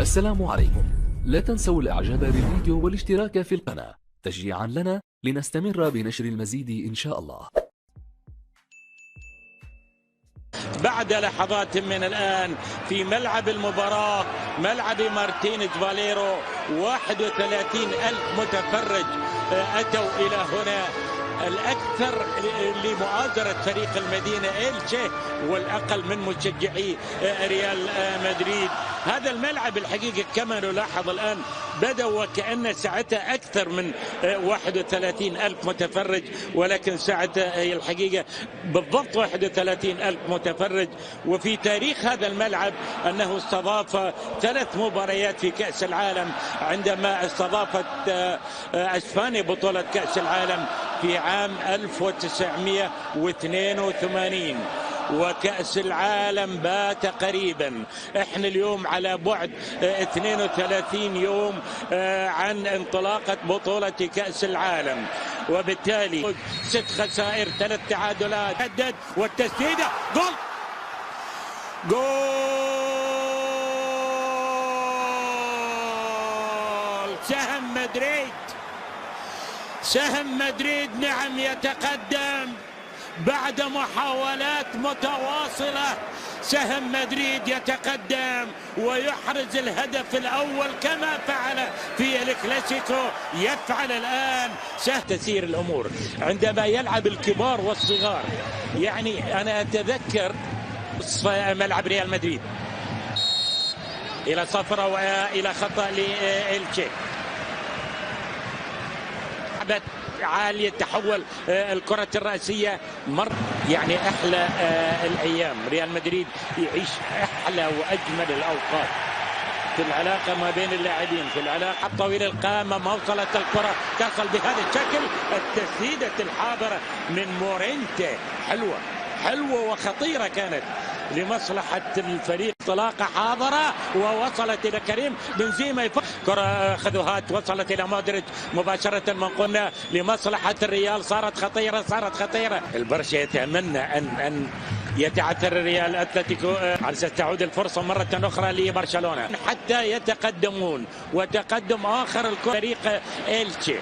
السلام عليكم. لا تنسوا الاعجاب بالفيديو والاشتراك في القناة تشجيعا لنا لنستمر بنشر المزيد ان شاء الله. بعد لحظات من الآن في ملعب المباراة، ملعب مارتينيز فاليرو، 31,000 متفرج أتوا إلى هنا، الأكثر لمؤازرة فريق المدينة إلتشي والأقل من مشجعي ريال مدريد. هذا الملعب الحقيقة كما نلاحظ الآن بدأ وكأن سعته أكثر من 31,000 متفرج، ولكن سعته هي الحقيقة بالضبط 31,000 متفرج. وفي تاريخ هذا الملعب أنه استضاف 3 مباريات في كأس العالم، عندما استضافت أسبانيا بطولة كأس العالم في عام 1982، وكأس العالم بات قريبا. احنا اليوم على بعد 32 يوم عن انطلاقة بطولة كأس العالم، وبالتالي 6 خسائر 3 تعادلات. هدد والتسديدة، جول جول. سهم مدريد نعم يتقدم بعد محاولات متواصلة. سهم مدريد يتقدم ويحرز الهدف الأول كما فعل في الكلاسيكو، يفعل الآن تسير الأمور عندما يلعب الكبار والصغار. يعني أنا أتذكر ملعب ريال مدريد إلى صفرة وإلى خطأ لإلتشي، عالية تحول الكرة الرأسية. يعني أحلى الأيام، ريال مدريد يعيش أحلى وأجمل الأوقات في العلاقة ما بين اللاعبين، في العلاقة طويل القامة. ما وصلت الكرة تصل بهذا الشكل، التسديدة الحاضرة من مورينتي حلوة وخطيرة كانت لمصلحة الفريق. انطلاقة حاضرة ووصلت إلى كريم بنزيما، كرة خذوهات وصلت إلى مودريتش مباشرة من قلنا لمصلحة الريال. صارت خطيرة. البرشا يتمنى أن يتعثر الريال أتلتيكو على أساس تعود الفرصة مرة أخرى لبرشلونة حتى يتقدمون، وتقدم آخر الكرة فريق إلتشي.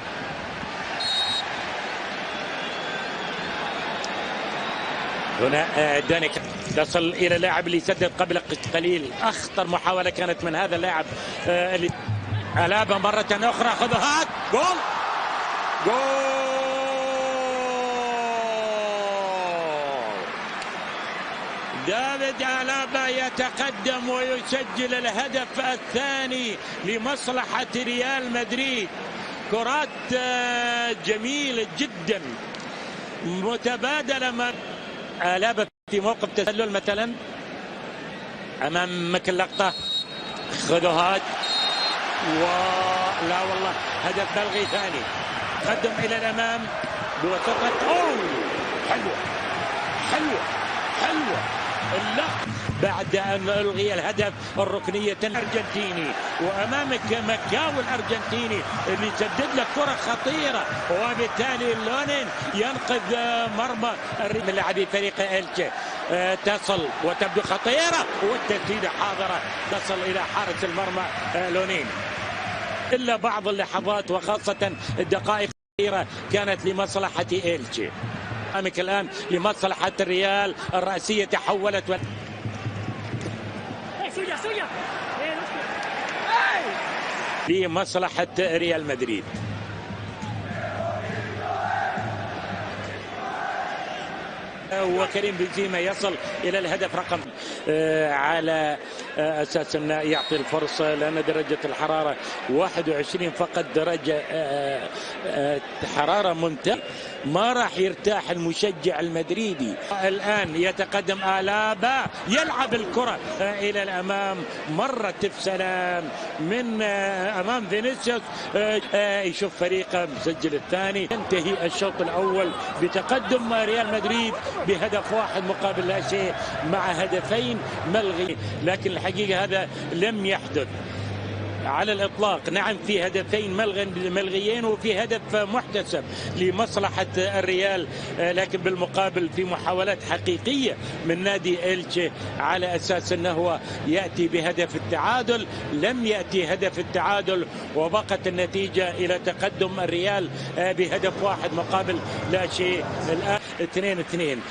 هنا دانيك تصل إلى اللاعب اللي سدد قبل قليل. أخطر محاولة كانت من هذا اللاعب اللي ألابا مرة أخرى. خذوهات، جول دافيد ألابا يتقدم ويسجل الهدف الثاني لمصلحة ريال مدريد. كرات جميلة جدا متبادلة مع ألابا في موقف تسلل مثلا أمامك اللقطة. خذوهات ولا والله هدف بلغي ثاني. قدم إلى الأمام بوسطة. حلوة اللقطة بعد أن ألغي الهدف الركنية الأرجنتيني، وأمامك مكاو الأرجنتيني اللي سدد لك كرة خطيرة، وبالتالي لونين ينقذ مرمى من لاعبي فريق إلتشي. تصل وتبدو خطيرة والتسديدة حاضرة تصل إلى حارس المرمى لونين. إلا بعض اللحظات وخاصة الدقائق الأخيرة كانت لمصلحة إلتشي. أمامك الآن لمصلحة الريال، الرأسية تحولت لمصلحة ريال مدريد. وكريم بنزيما يصل إلى الهدف رقم على أساس أنه يعطي الفرصة، لأن درجة الحرارة 21 فقط، درجة حرارة ممتازة. ما راح يرتاح المشجع المدريدي. الآن يتقدم ألابا، يلعب الكرة إلى الأمام، مرت بسلام من أمام فينيسيوس. يشوف فريقه مسجل الثاني. ينتهي الشوط الأول بتقدم ريال مدريد بهدف 1 مقابل لا شيء مع هدفين ملغي، لكن الحقيقة هذا لم يحدث. على الإطلاق. نعم في هدفين ملغيين وفي هدف محتسب لمصلحة الريال، لكن بالمقابل في محاولات حقيقية من نادي إلتشي على أساس أنه يأتي بهدف التعادل. لم يأتي هدف التعادل وبقت النتيجة إلى تقدم الريال بهدف واحد مقابل لا شيء. الآن 2-2.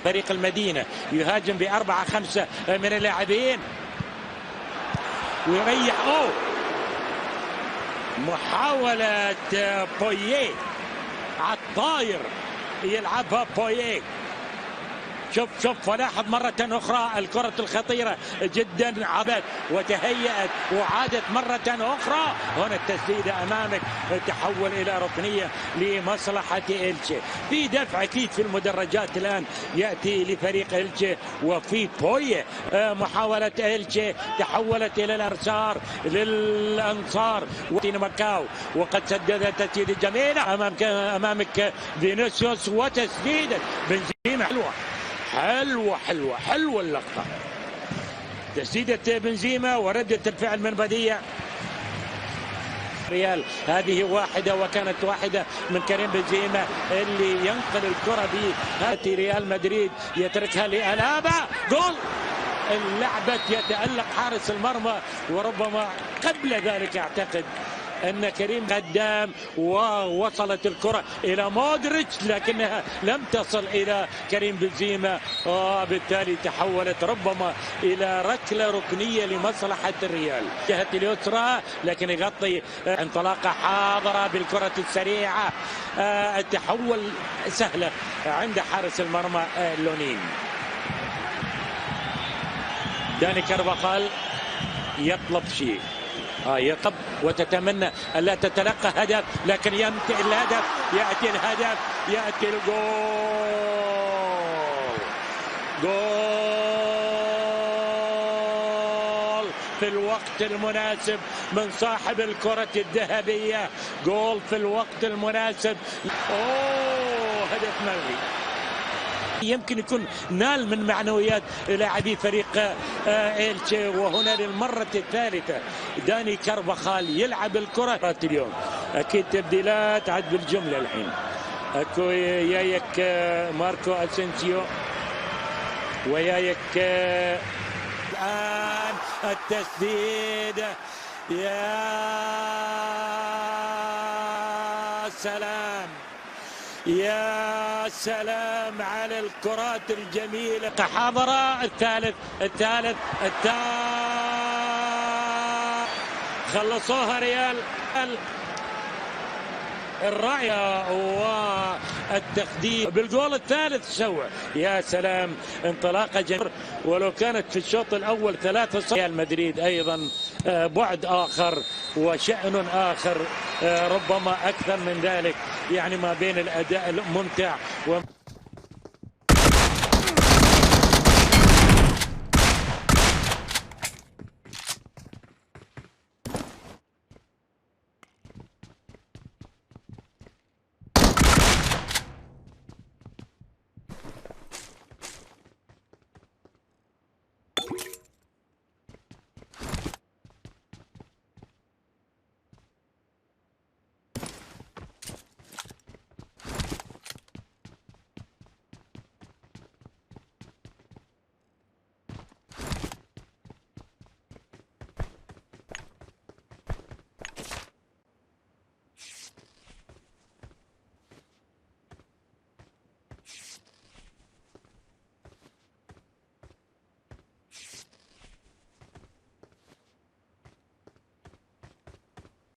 فريق المدينة يهاجم ب4-5 من اللاعبين ويريح. محاولة بويه على الطاير يلعبها بويه. شوف ولاحظ مرة أخرى الكرة الخطيرة جدا عبت وتهيأت وعادت مرة أخرى. هنا التسديدة أمامك تحول إلى ركنية لمصلحة إلتشي. في دفع أكيد في المدرجات الآن يأتي لفريق إلتشي وفي بويه. محاولة إلتشي تحولت إلى الأرسار للأنصار ماكاو وقد سددت تسديدة جميلة أمامك فينيسيوس وتسديدة بنزيما حلوة اللقطة. تسديدة بنزيما وردة الفعل من بديع ريال. هذه واحدة وكانت واحدة من كريم بنزيما اللي ينقل الكرة بهاتي ريال مدريد يتركها لألابا. جول. اللعبة يتألق حارس المرمى وربما قبل ذلك أعتقد أن كريم قدام ووصلت الكرة إلى مودريتش لكنها لم تصل إلى كريم بنزيما وبالتالي تحولت ربما إلى ركنية لمصلحة الريال. جهة اليسرى لكن يغطي انطلاقة حاضرة بالكرة السريعة. التحول سهلة عند حارس المرمى لونين. داني كارفاخال يطلب شيء يطلب وتتمنى ألا تتلقى هدف لكن يأتي الهدف يأتي الجول. جول في الوقت المناسب من صاحب الكرة الذهبية. جول في الوقت المناسب. هدف ملغي. يمكن يكون نال من معنويات لاعبي فريق إلتشي. وهنا للمرة الثالثة داني كارفاخال يلعب الكرة اليوم. أكيد تبديلات عد بالجملة الحين. أكو يايك ماركو أسينسيو ويايك الآن التسديد. يا سلام يا سلام على الكرات الجميلة. حاضرة الثالث خلصوها ريال. الرأي والتخدير بالجول الثالث سوى. يا سلام انطلاقة جميلة. ولو كانت في الشوط الأول 3-0 ريال مدريد أيضا بعد آخر وشأن آخر ربما أكثر من ذلك يعني ما بين الأداء الممتع